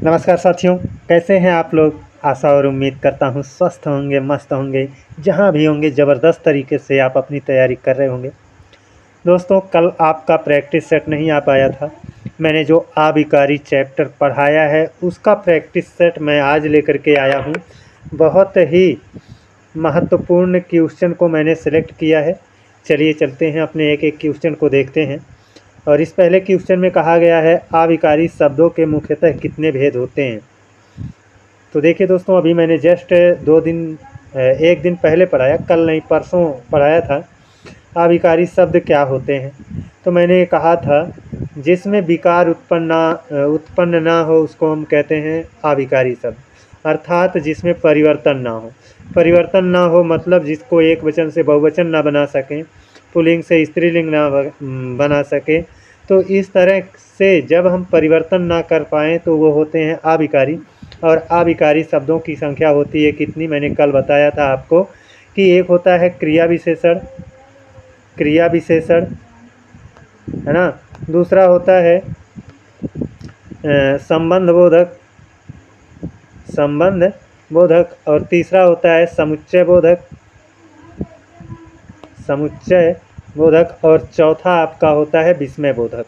नमस्कार साथियों, कैसे हैं आप लोग। आशा और उम्मीद करता हूँ स्वस्थ होंगे, मस्त होंगे। जहाँ भी होंगे ज़बरदस्त तरीके से आप अपनी तैयारी कर रहे होंगे। दोस्तों, कल आपका प्रैक्टिस सेट नहीं आ पाया था। मैंने जो आबिकारी चैप्टर पढ़ाया है उसका प्रैक्टिस सेट मैं आज लेकर के आया हूँ। बहुत ही महत्वपूर्ण क्वेश्चन को मैंने सेलेक्ट किया है। चलिए चलते हैं, अपने एक एक क्वेश्चन को देखते हैं। और इस पहले क्वेश्चन में कहा गया है आविकारी शब्दों के मुख्यतः कितने भेद होते हैं। तो देखिए दोस्तों, अभी मैंने जस्ट एक दिन पहले पढ़ाया, कल नहीं परसों पढ़ाया था। आविकारी शब्द क्या होते हैं। तो मैंने कहा था जिसमें विकार उत्पन्न ना हो उसको हम कहते हैं आविकारी शब्द, अर्थात जिसमें परिवर्तन ना हो। परिवर्तन ना हो मतलब जिसको एक वचन से बहुवचन ना बना सकें, पुल्लिंग से स्त्रीलिंग ना बना सके। तो इस तरह से जब हम परिवर्तन ना कर पाएँ तो वो होते हैं आविकारी। और आविकारी शब्दों की संख्या होती है कितनी, मैंने कल बताया था आपको कि एक होता है क्रिया विशेषण, है ना। दूसरा होता है संबंध बोधक, और तीसरा होता है समुच्चय बोधक, और चौथा आपका होता है विस्मय बोधक,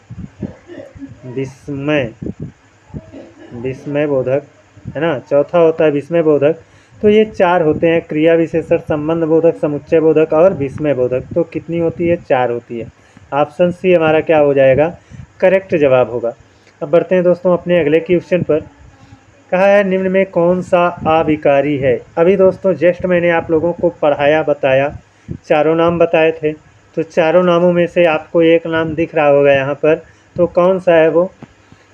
है ना। चौथा होता है विस्मय बोधक। तो ये चार होते हैं, क्रिया विशेषण, संबंध बोधक, समुच्चय बोधक और विस्मय बोधक। तो कितनी होती है, चार होती है। ऑप्शन सी हमारा क्या हो जाएगा, करेक्ट जवाब होगा। अब बढ़ते हैं दोस्तों अपने अगले क्वेश्चन पर। कहा है निम्न में कौन सा अविकारी है। अभी दोस्तों जस्ट मैंने आप लोगों को पढ़ाया, बताया, चारों नाम बताए थे। तो चारों नामों में से आपको एक नाम दिख रहा होगा यहाँ पर, तो कौन सा है वो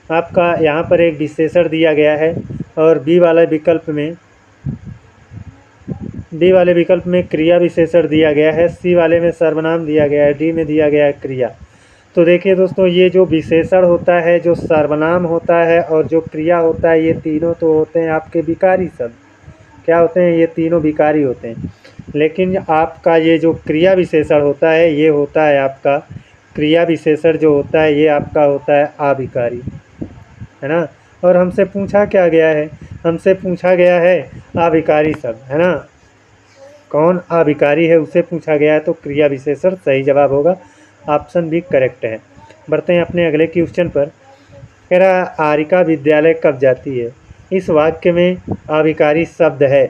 आपका। यहाँ पर एक विशेषण दिया गया है और बी वाले विकल्प में क्रिया विशेषण दिया गया है, सी वाले में सर्वनाम दिया गया है, डी में दिया गया है क्रिया। तो देखिए दोस्तों, ये जो विशेषण होता है, जो सर्वनाम होता है और जो क्रिया होता है, ये तीनों तो होते हैं आपके विकारी शब्द। क्या होते हैं, ये तीनों विकारी होते हैं। लेकिन आपका ये जो क्रिया विशेषण होता है, ये होता है आपका क्रिया विशेषण जो होता है ये आपका होता है अविकारी, है ना। और हमसे पूछा क्या गया है, हमसे पूछा गया है अविकारी शब्द, है ना। कौन अविकारी है उसे पूछा गया है, तो क्रिया विशेषण सही जवाब होगा। ऑप्शन भी करेक्ट है। बढ़ते हैं अपने अगले क्वेश्चन पर। कह रहा आरिका विद्यालय कब जाती है। इस वाक्य में अविकारी शब्द है,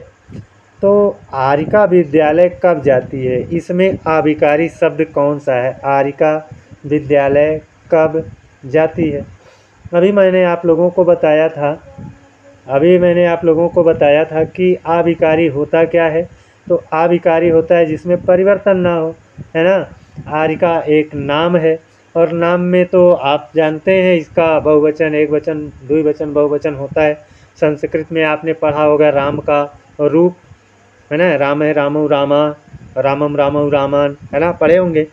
तो आरिका विद्यालय कब जाती है, इसमें अविकारी शब्द कौन सा है। आरिका विद्यालय कब जाती है। अभी मैंने आप लोगों को बताया था कि अविकारी होता क्या है। तो अविकारी होता है जिसमें परिवर्तन ना हो, है ना। आरिका एक नाम है और नाम में तो आप जानते हैं इसका बहुवचन, एक वचन, द्विवचन, बहुवचन होता है। संस्कृत में आपने पढ़ा होगा राम का रूप, है ना। राम है रामो रामा, रामम रामो रामान, है ना, पढ़े होंगे।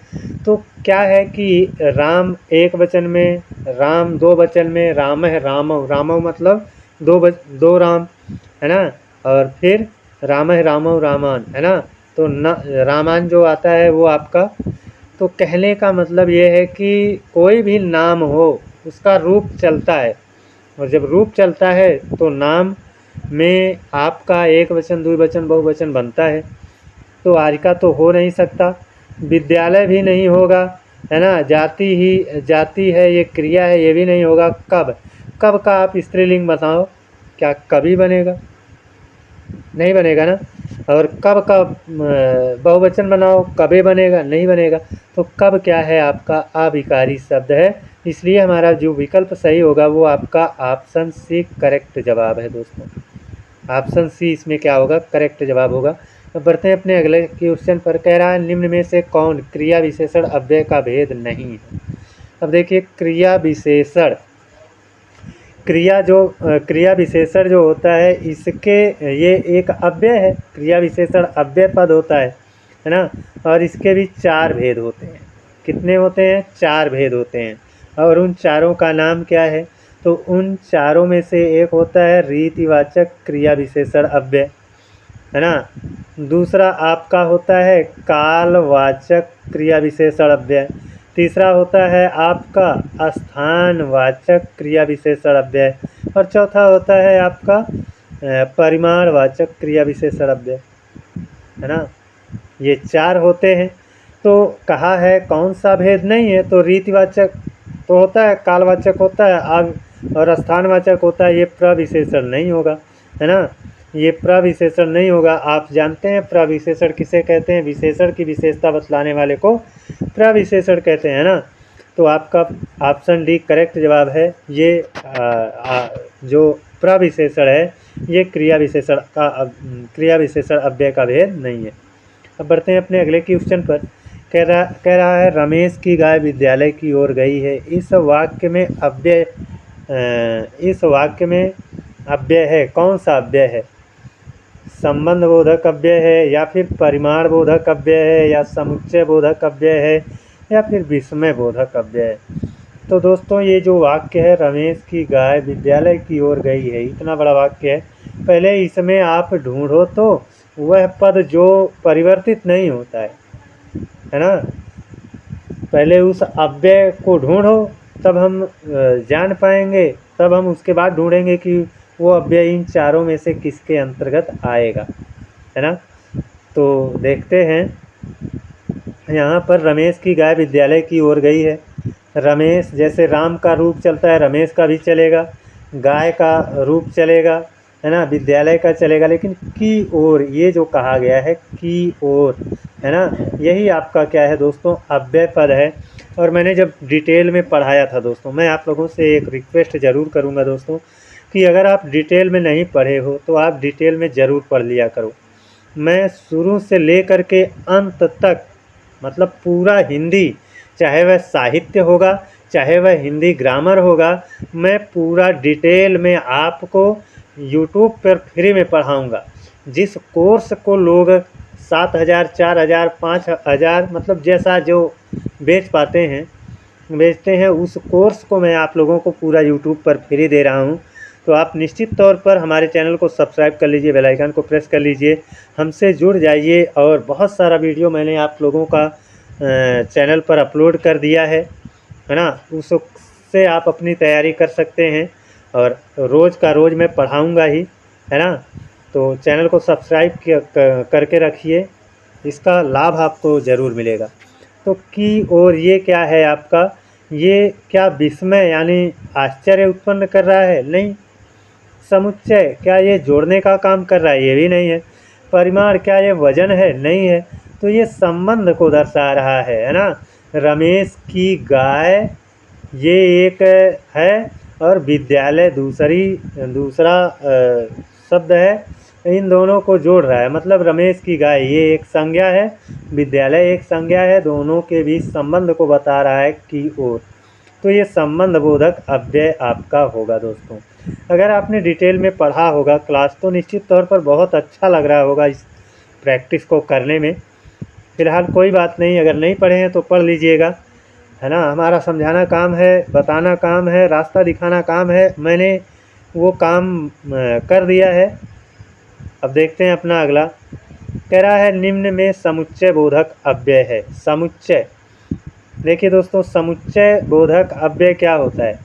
तो क्या है कि राम एक वचन में, राम दो वचन में, राम है रामो, रामो मतलब दो राम, है ना। और फिर राम है रामो रामान, है ना। तो न रामान जो आता है वो आपका, तो कहने का मतलब ये है कि कोई भी नाम हो उसका रूप चलता है, और जब रूप चलता है तो नाम में आपका एक वचन, द्विवचन, बहुवचन बनता है। तो आरिका तो हो नहीं सकता, विद्यालय भी नहीं होगा, है ना। जाति है, ये क्रिया है, ये भी नहीं होगा। कब का आप स्त्रीलिंग बताओ, क्या कभी बनेगा, नहीं बनेगा ना। और कब का बहुवचन बनाओ, कभी बनेगा, नहीं बनेगा। तो कब क्या है, आपका अविकारी शब्द है। इसलिए हमारा जो विकल्प सही होगा वो आपका ऑप्शन सी करेक्ट जवाब है दोस्तों। ऑप्शन सी इसमें क्या होगा, करेक्ट जवाब होगा। अब बढ़ते हैं अपने अगले क्वेश्चन पर। कह रहा है निम्न में से कौन क्रिया विशेषण अव्यय का भेद नहीं है। अब देखिए क्रिया विशेषण जो होता है इसके, ये एक अव्यय है। क्रिया विशेषण अव्यय पद होता है ना। और इसके भी चार भेद होते हैं। कितने होते हैं, चार भेद होते हैं। और उन चारों का नाम क्या है, तो उन चारों में से एक होता है रीतिवाचक क्रिया विशेषण अव्यय, है ना। दूसरा आपका होता है कालवाचक क्रिया विशेषण अव्यय। तीसरा होता है आपका स्थानवाचक क्रिया विशेषण अव्यय। और चौथा होता है आपका परिमाणवाचक क्रिया विशेषण अव्यय, है ना। ये 4 होते हैं। तो कहा है कौन सा भेद नहीं है, तो रीतिवाचक तो होता है, कालवाचक होता है, और स्थानवाचक होता है। ये प्रविशेषण नहीं होगा, है ना। ये प्रविशेषण नहीं होगा। आप जानते हैं प्रविशेषण किसे कहते हैं? विशेषण की विशेषता बतलाने वाले को प्रविशेषण कहते हैं ना। तो आपका ऑप्शन डी करेक्ट जवाब है। ये जो प्रविशेषण है ये क्रिया विशेषण अव्यय का भेद नहीं है। अब बढ़ते हैं अपने अगले क्वेश्चन पर। कह रहा है रमेश की गाय विद्यालय की ओर गई है। इस वाक्य में अव्यय है, कौन सा अव्यय है? संबंध बोधक अव्यय है, या फिर परिमाण बोधक अव्यय है, या समुच्चय बोधक अव्यय है, या फिर विस्मय बोधक अव्यय है। तो दोस्तों ये जो वाक्य है रमेश की गाय विद्यालय की ओर गई है, इतना बड़ा वाक्य है। पहले इसमें आप ढूंढो तो वह पद जो परिवर्तित नहीं होता है ना। पहले उस अव्यय को ढूंढो, तब हम जान पाएंगे, तब हम उसके बाद ढूंढेंगे कि वो अव्यय इन चारों में से किसके अंतर्गत आएगा, है ना। तो देखते हैं यहाँ पर रमेश की गाय विद्यालय की ओर गई है। रमेश जैसे राम का रूप चलता है, रमेश का भी चलेगा, गाय का रूप चलेगा, है ना, विद्यालय का चलेगा, लेकिन की ओर ये जो कहा गया है की ओर, है ना, यही आपका क्या है दोस्तों? अव्यय पद है। और मैंने जब डिटेल में पढ़ाया था दोस्तों, मैं आप लोगों से एक रिक्वेस्ट ज़रूर करूँगा दोस्तों कि अगर आप डिटेल में नहीं पढ़े हो तो आप डिटेल में ज़रूर पढ़ लिया करो। मैं शुरू से ले कर के अंत तक, मतलब पूरा हिंदी, चाहे वह साहित्य होगा, चाहे वह हिंदी ग्रामर होगा, मैं पूरा डिटेल में आपको यूट्यूब पर फ्री में पढ़ाऊँगा। जिस कोर्स को लोग 7,000, 4,000, 5,000 मतलब जैसा जो बेचते हैं, उस कोर्स को मैं आप लोगों को पूरा यूट्यूब पर फ्री दे रहा हूँ। तो आप निश्चित तौर पर हमारे चैनल को सब्सक्राइब कर लीजिए, बेल आइकन को प्रेस कर लीजिए, हमसे जुड़ जाइए। और बहुत सारा वीडियो मैंने आप लोगों का चैनल पर अपलोड कर दिया है ना, उससे आप अपनी तैयारी कर सकते हैं। और रोज़ का रोज़ मैं पढ़ाऊँगा ही, है ना। तो चैनल को सब्सक्राइब करके रखिए, इसका लाभ आपको ज़रूर मिलेगा। तो की और ये क्या है आपका? ये क्या विस्मय यानी आश्चर्य उत्पन्न कर रहा है? नहीं। समुच्चय क्या ये जोड़ने का काम कर रहा है? ये भी नहीं है। परिमाण क्या ये वजन है? नहीं है। तो ये संबंध को दर्शा रहा है ना। रमेश की गाय ये एक है और विद्यालय दूसरा शब्द है, इन दोनों को जोड़ रहा है। मतलब रमेश की गाय ये एक संज्ञा है, विद्यालय एक संज्ञा है, दोनों के बीच संबंध को बता रहा है की ओर। तो ये संबंध बोधक अव्यय आपका होगा दोस्तों। अगर आपने डिटेल में पढ़ा होगा क्लास तो निश्चित तौर पर बहुत अच्छा लग रहा होगा इस प्रैक्टिस को करने में। फ़िलहाल कोई बात नहीं, अगर नहीं पढ़े हैं तो पढ़ लीजिएगा, है ना। हमारा समझाना काम है, बताना काम है, रास्ता दिखाना काम है। मैंने वो काम कर दिया है। अब देखते हैं अपना अगला। कह रहा है निम्न में समुच्चय बोधक अव्यय है। समुच्चय, देखिए दोस्तों, समुच्चय बोधक अव्यय क्या होता है?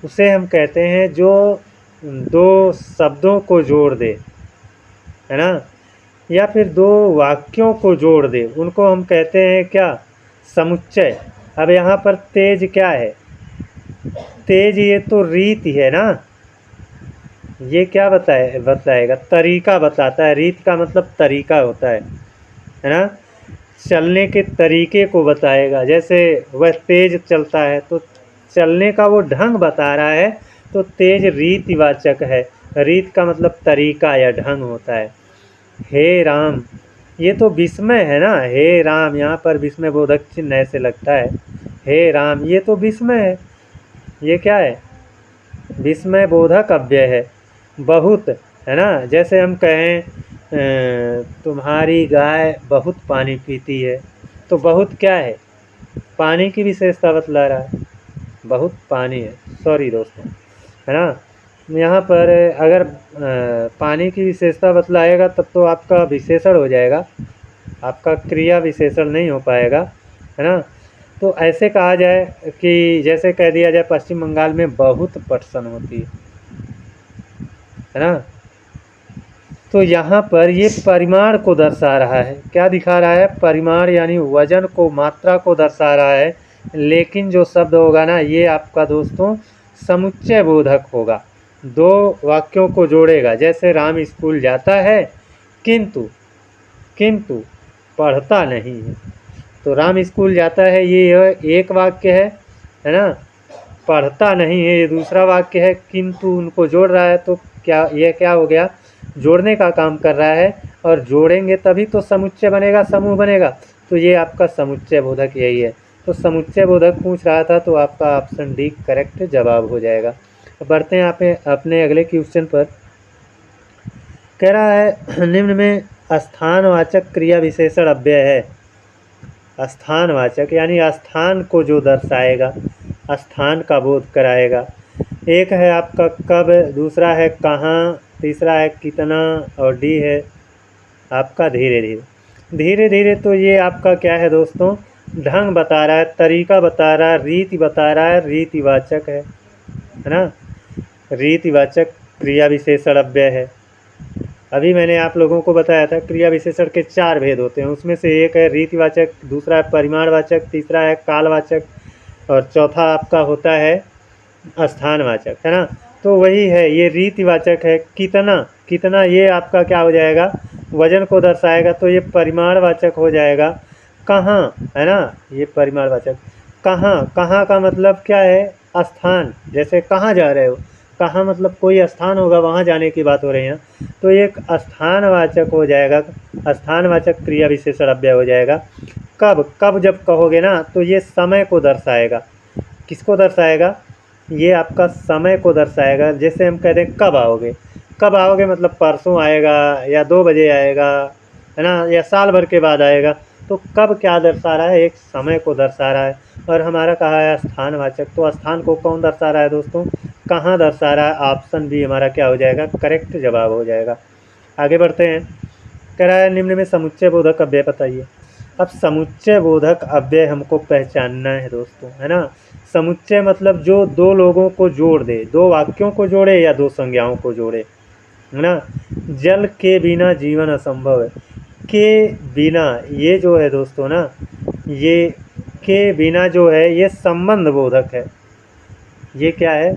उसे हम कहते हैं जो दो शब्दों को जोड़ दे, है ना, या फिर दो वाक्यों को जोड़ दे, उनको हम कहते हैं क्या? समुच्चय। अब यहाँ पर तेज क्या है? तेज ये तो रीति है ना। ये क्या बताएगा? तरीका बताता है। रीत का मतलब तरीका होता है ना। चलने के तरीके को बताएगा। जैसे वह तेज चलता है तो चलने का वो ढंग बता रहा है, तो तेज रीतिवाचक है। रीत का मतलब तरीका या ढंग होता है। हे राम, ये तो विस्मय है ना। हे राम, यहाँ पर विस्मय बोधक चिन्ह ऐसे लगता है। हे राम, ये तो विस्मय है। ये क्या है? विस्मय बोधक अव्यय है। बहुत, है ना। जैसे हम कहें तुम्हारी गाय बहुत पानी पीती है, तो बहुत क्या है? पानी की विशेषता बतला रहा है। बहुत पानी है, सॉरी दोस्तों, है ना। यहाँ पर अगर पानी की विशेषता बतलाएगा तब तो आपका विशेषण हो जाएगा, आपका क्रिया विशेषण नहीं हो पाएगा, है ना। तो ऐसे कहा जाए कि जैसे कह दिया जाए पश्चिम बंगाल में बहुत पटसन होती है, है ना। तो यहाँ पर ये परिमाण को दर्शा रहा है। क्या दिखा रहा है? परिमाण यानी वजन को, मात्रा को दर्शा रहा है। लेकिन जो शब्द होगा ना, ये आपका दोस्तों समुच्चय बोधक होगा। दो वाक्यों को जोड़ेगा। जैसे राम स्कूल जाता है किंतु किंतु पढ़ता नहीं है। तो राम स्कूल जाता है ये एक वाक्य है ना। पढ़ता नहीं है ये दूसरा वाक्य है। किंतु उनको जोड़ रहा है, तो क्या ये क्या हो गया? जोड़ने का काम कर रहा है। और जोड़ेंगे तभी तो समुच्चय बनेगा, समूह बनेगा। तो ये आपका समुच्चय बोधक यही है। तो समुच्चय बोधक पूछ रहा था, तो आपका ऑप्शन डी करेक्ट जवाब हो जाएगा। बढ़ते हैं आप अपने अगले क्वेश्चन पर। कह रहा है निम्न में स्थानवाचक क्रिया विशेषण अव्यय है। स्थानवाचक यानी स्थान को जो दर्शाएगा, स्थान का बोध कराएगा। एक है आपका कब, दूसरा है कहाँ, तीसरा है कितना, और डी है आपका धीरे धीरे। धीरे धीरे तो ये आपका क्या है दोस्तों? ढंग बता रहा है, तरीका बता रहा है, रीति बता रहा है, रीतिवाचक है ना। रीतिवाचक क्रिया विशेषण अव्यय है। अभी मैंने आप लोगों को बताया था क्रिया विशेषण के 4 भेद होते हैं। उसमें से एक है रीतिवाचक, दूसरा है परिमाणवाचक, तीसरा है कालवाचक, और चौथा आपका होता है स्थानवाचक, है ना। तो वही है, ये रीतिवाचक है। कितना, कितना ये आपका क्या हो जाएगा? वजन को दर्शाएगा, तो ये परिमाणवाचक हो जाएगा। कहाँ, है ना, ये परिमाणवाचक। कहाँ, कहाँ का मतलब क्या है? स्थान। जैसे कहाँ जा रहे हो, कहाँ मतलब कोई स्थान होगा, वहाँ जाने की बात हो रही है। तो एक स्थानवाचक हो जाएगा, स्थानवाचक क्रिया विशेषण अव्यय हो जाएगा। कब, कब जब कहोगे ना, तो ये समय को दर्शाएगा। किसको दर्शाएगा? ये आपका समय को दर्शाएगा। जैसे हम कहते हैं कब आओगे, कब आओगे मतलब परसों आएगा, या 2 बजे आएगा, है ना, या साल भर के बाद आएगा। तो कब क्या दर्शा रहा है? एक समय को दर्शा रहा है। और हमारा कहा है स्थानवाचक, तो स्थान को कौन दर्शा रहा है दोस्तों? कहाँ दर्शा रहा है? ऑप्शन बी हमारा क्या हो जाएगा? करेक्ट जवाब हो जाएगा। आगे बढ़ते हैं। कह रहा है निम्न में समुच्चय बोधक अव्यय बताइए। अब समुच्चय बोधक अव्यय हमको पहचानना है दोस्तों, है ना। समुच्चय मतलब जो दो लोगों को जोड़ दे, दो वाक्यों को जोड़े या दो संज्ञाओं को जोड़े, है ना। जल के बिना जीवन असंभव है। के बिना, ये जो है दोस्तों ना, ये के बिना जो है ये संबंध बोधक है। ये क्या है?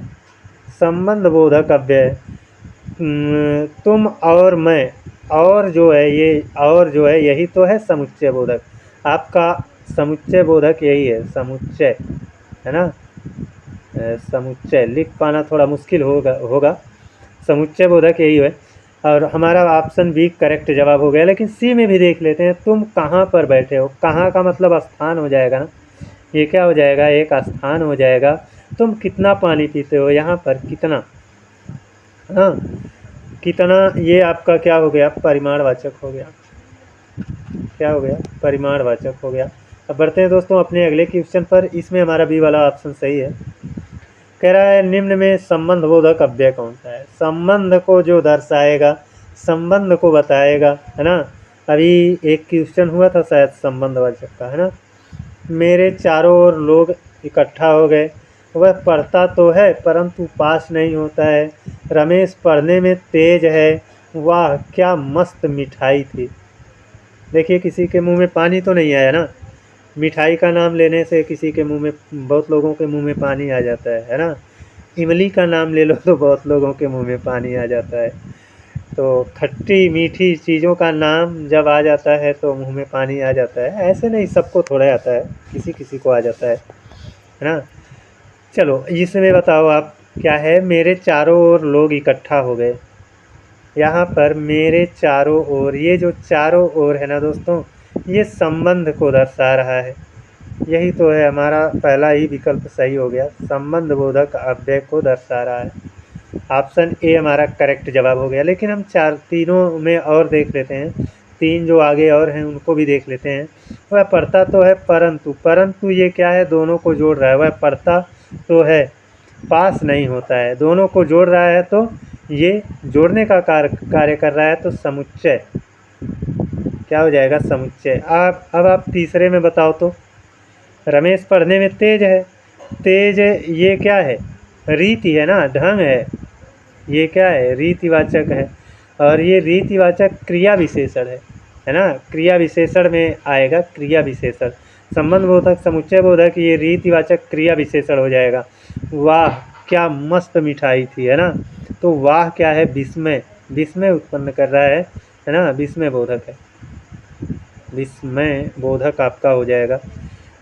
संबंध बोधक अव्यय है। तुम और मैं, और जो है ये, और जो है यही तो है समुच्चय बोधक। आपका समुच्चय बोधक यही है, समुच्चय, है ना। समुच्चय लिख पाना थोड़ा मुश्किल होगा। समुच्चय बोधक यही है। और हमारा ऑप्शन बी करेक्ट जवाब हो गया। लेकिन सी में भी देख लेते हैं। तुम कहाँ पर बैठे हो, कहाँ का मतलब स्थान हो जाएगा ना। ये क्या हो जाएगा? एक स्थान हो जाएगा। तुम कितना पानी पीते हो, यहाँ पर कितना, हाँ, कितना, ये आपका क्या हो गया? परिमाणवाचक हो गया। क्या हो गया? परिमाणवाचक हो गया। अब बढ़ते हैं दोस्तों अपने अगले क्वेश्चन पर। इसमें हमारा बी वाला ऑप्शन सही है। कह रहा है निम्न में संबंध बोधक अव्यय कौन सा है? संबंध को जो दर्शाएगा, संबंध को बताएगा, है ना। अभी एक क्वेश्चन हुआ था शायद संबंधवाचक का, है ना। मेरे चारों ओर लोग इकट्ठा हो गए। वह पढ़ता तो है परंतु पास नहीं होता है। रमेश पढ़ने में तेज है। वाह क्या मस्त मिठाई थी। देखिए किसी के मुंह में पानी तो नहीं आया ना। मिठाई का नाम लेने से किसी के मुंह में, बहुत लोगों के मुंह में पानी आ जाता है ना। इमली का नाम ले लो तो बहुत लोगों के मुंह में पानी आ जाता है। तो खट्टी मीठी चीज़ों का नाम जब आ जाता है तो मुंह में पानी आ जाता है। ऐसे नहीं सबको थोड़ा आता है, किसी किसी को आ जाता है ना। चलो इसमें बताओ आप क्या है? मेरे चारों ओर लोग इकट्ठा हो गए। यहाँ पर मेरे चारों ओर, ये जो चारों ओर है ना दोस्तों, ये संबंध को दर्शा रहा है। यही तो है, हमारा पहला ही विकल्प सही हो गया। संबंध बोधक अव्यय को दर्शा रहा है। ऑप्शन ए हमारा करेक्ट जवाब हो गया। लेकिन हम तीनों में और देख लेते हैं। 3 जो आगे और हैं उनको भी देख लेते हैं। वह पढ़ता तो है परंतु, परंतु ये क्या है? दोनों को जोड़ रहा है। वह पढ़ता तो है, पास नहीं होता है। दोनों को जोड़ रहा है, तो ये जोड़ने का कार्य कर रहा है। तो समुच्चय क्या हो जाएगा? समुच्चय। अब आप तीसरे में बताओ तो। रमेश पढ़ने में तेज है। तेज ये क्या है? रीति है ना, ढंग है। ये क्या है, रीतिवाचक है। और ये रीतिवाचक क्रिया विशेषण है ना, क्रिया विशेषण में आएगा, क्रिया विशेषण। संबंध बोधक, समुच्चय बोधक, ये रीतिवाचक क्रिया विशेषण हो जाएगा। वाह क्या मस्त मिठाई थी, है ना। तो वाह क्या है, विस्मय, विस्मय उत्पन्न कर रहा है ना, विस्मय बोधक है, विस्मय बोधक आपका हो जाएगा।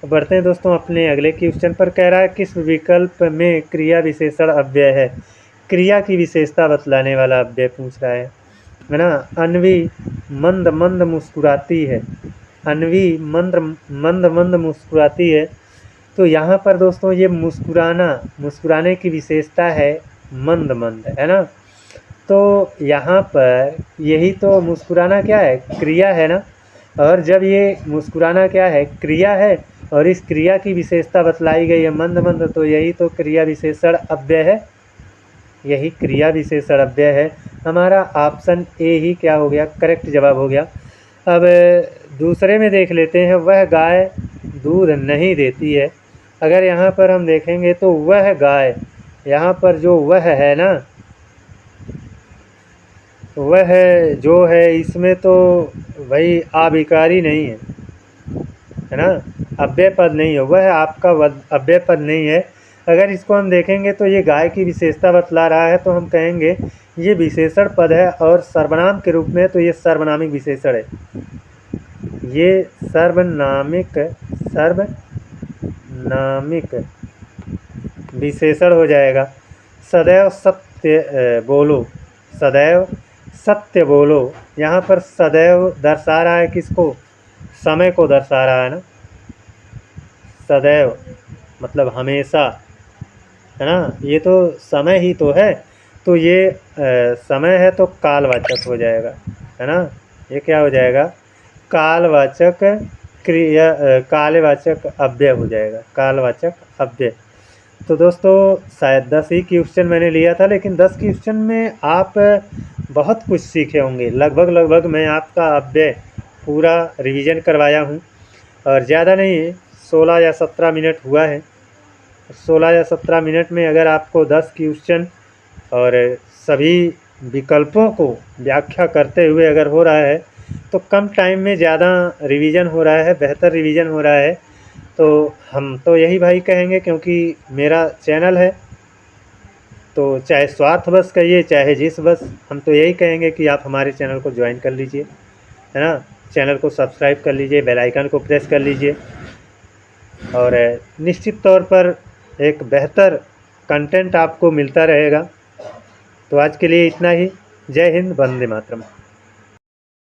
बढ़ते हैं दोस्तों अपने अगले क्वेश्चन पर। कह रहा है किस विकल्प में क्रिया विशेषण अव्यय है। क्रिया की विशेषता बतलाने वाला अव्यय पूछ रहा है ना। अन्वी मंद मंद मुस्कुराती है, अन्वी मंद मंद मंद मुस्कुराती है। तो यहाँ पर दोस्तों ये मुस्कुराना, मुस्कुराने की विशेषता है मंद मंद, है ना। तो यहाँ पर यही तो मुस्कुराना क्या है, क्रिया है ना। और जब ये मुस्कुराना क्या है, क्रिया है, और इस क्रिया की विशेषता बतलाई गई है मंद मंद, तो यही तो क्रिया विशेषण अव्यय है, यही क्रिया विशेषण अव्यय है। हमारा ऑप्शन ए ही क्या हो गया, करेक्ट जवाब हो गया। अब दूसरे में देख लेते हैं। वह गाय दूध नहीं देती है। अगर यहाँ पर हम देखेंगे तो वह गाय, यहाँ पर जो वह है ना, वह जो है इसमें तो भाई आविकारी नहीं है ना, अव्यय पद नहीं है, वह आपका अव्यय पद नहीं है। अगर इसको हम देखेंगे तो ये गाय की विशेषता बतला रहा है, तो हम कहेंगे ये विशेषण पद है और सर्वनाम के रूप में, तो ये सर्वनामिक विशेषण है, ये सर्वनामिक विशेषण हो जाएगा। सदैव सत्य बोलो, सदैव सत्य बोलो। यहाँ पर सदैव दर्शा रहा है किसको, समय को दर्शा रहा है ना, सदैव मतलब हमेशा, है ना, ये तो समय ही तो है। तो ये समय है तो कालवाचक हो जाएगा, है ना। ये क्या हो जाएगा, कालवाचक क्रिया, कालवाचक अव्यय हो जाएगा, कालवाचक अव्यय। तो दोस्तों शायद 10 ही क्वेश्चन मैंने लिया था, लेकिन 10 क्वेश्चन में आप बहुत कुछ सीखे होंगे। लगभग मैं आपका अव्यय पूरा रिवीजन करवाया हूँ, और ज़्यादा नहीं, 16 या 17 मिनट हुआ है। 16 या 17 मिनट में अगर आपको 10 क्वेश्चन और सभी विकल्पों को व्याख्या करते हुए अगर हो रहा है, तो कम टाइम में ज़्यादा रिवीजन हो रहा है, बेहतर रिवीजन हो रहा है। तो हम तो यही भाई कहेंगे, क्योंकि मेरा चैनल है, तो चाहे स्वार्थवश कहिए चाहे जिस बस, हम तो यही कहेंगे कि आप हमारे चैनल को ज्वाइन कर लीजिए, है ना। चैनल को सब्सक्राइब कर लीजिए, बेल आइकन को प्रेस कर लीजिए, और निश्चित तौर पर एक बेहतर कंटेंट आपको मिलता रहेगा। तो आज के लिए इतना ही। जय हिंद, वंदे मातरम।